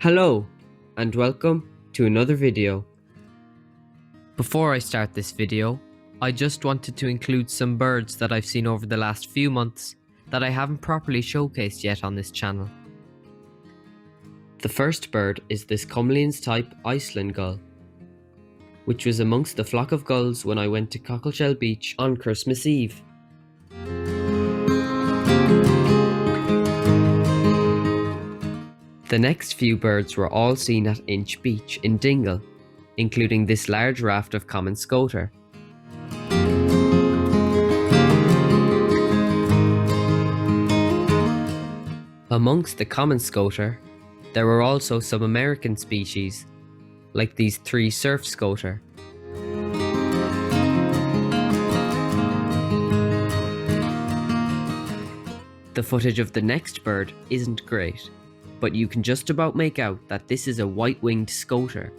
Hello and welcome to another video. Before I start this video, I just wanted to include some birds that I've seen over the last few months that I haven't properly showcased yet on this channel. The first bird is this Cumleans type Iceland gull, which was amongst the flock of gulls when I went to Cockleshell Beach on Christmas Eve. The next few birds were all seen at Inch Beach in Dingle, including this large raft of common scoter. Amongst the common scoter, there were also some American species, like these three surf scoter. The footage of the next bird isn't great, but you can just about make out that this is a white-winged scoter.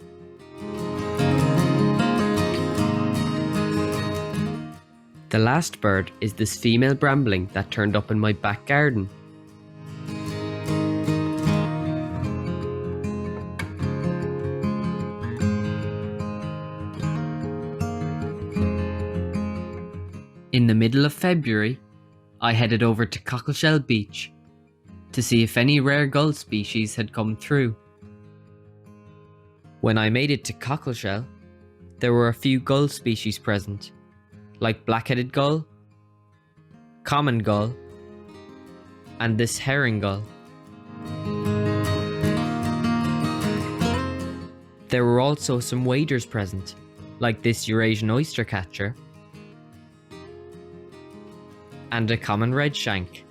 The last bird is this female brambling that turned up in my back garden. In the middle of February, I headed over to Cockleshell Beach to see if any rare gull species had come through. When I made it to Cockleshell, there were a few gull species present, like black-headed gull, common gull, and this herring gull. There were also some waders present, like this Eurasian oyster catcher, and a common redshank.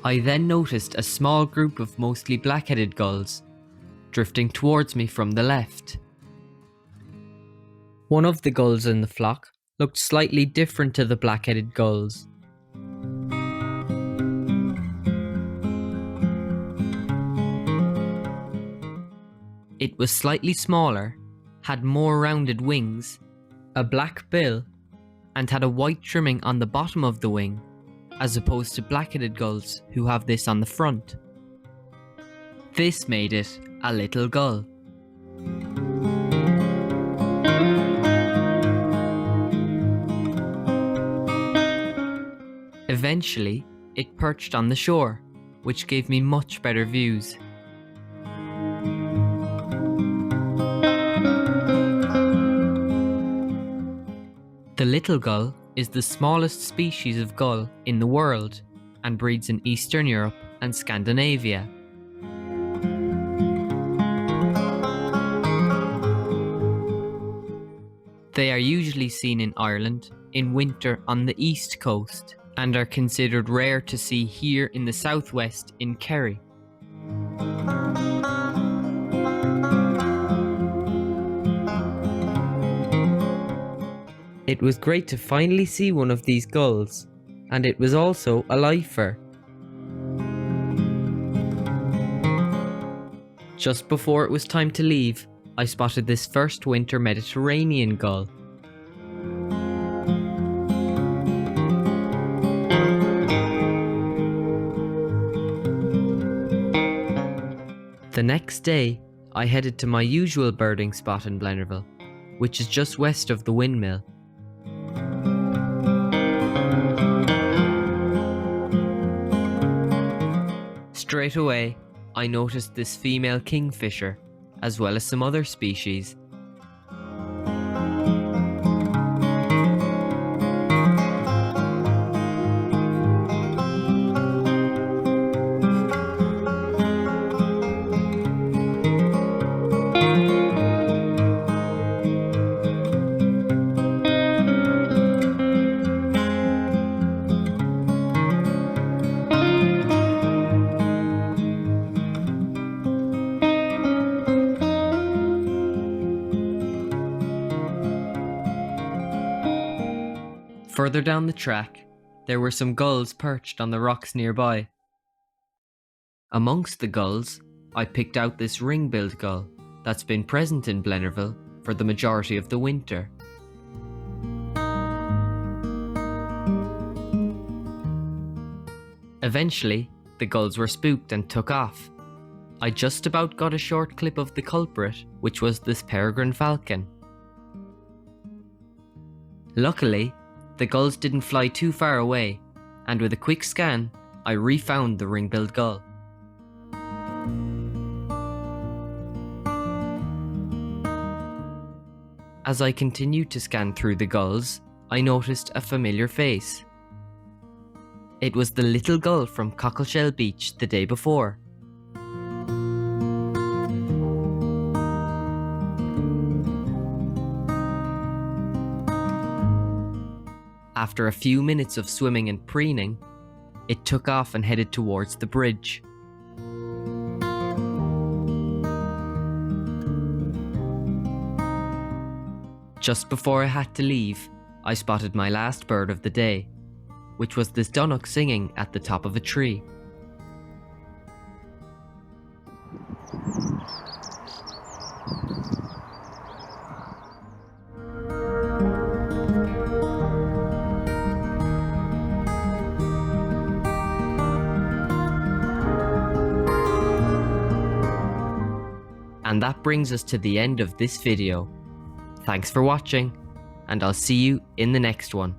I then noticed a small group of mostly black-headed gulls drifting towards me from the left. One of the gulls in the flock looked slightly different to the black-headed gulls. It was slightly smaller, had more rounded wings, a black bill, and had a white trimming on the bottom of the wing, as opposed to black-headed gulls who have this on the front. This made it a little gull. Eventually, it perched on the shore, which gave me much better views. The little gull is the smallest species of gull in the world and breeds in Eastern Europe and Scandinavia. They are usually seen in Ireland in winter on the east coast and are considered rare to see here in the southwest in Kerry. It was great to finally see one of these gulls, and it was also a lifer. Just before it was time to leave, I spotted this first winter Mediterranean gull. The next day, I headed to my usual birding spot in Blennerville, which is just west of the windmill. Straight away, I noticed this female kingfisher, as well as some other species. Further down the track, there were some gulls perched on the rocks nearby. Amongst the gulls, I picked out this ring-billed gull that's been present in Blennerville for the majority of the winter. Eventually, the gulls were spooked and took off. I just about got a short clip of the culprit, which was this peregrine falcon. Luckily, the gulls didn't fly too far away, and with a quick scan, I refound the ring-billed gull. As I continued to scan through the gulls, I noticed a familiar face. It was the little gull from Cockleshell Beach the day before. After a few minutes of swimming and preening, it took off and headed towards the bridge. Just before I had to leave, I spotted my last bird of the day, which was this dunnock singing at the top of a tree. And that brings us to the end of this video. Thanks for watching, and I'll see you in the next one.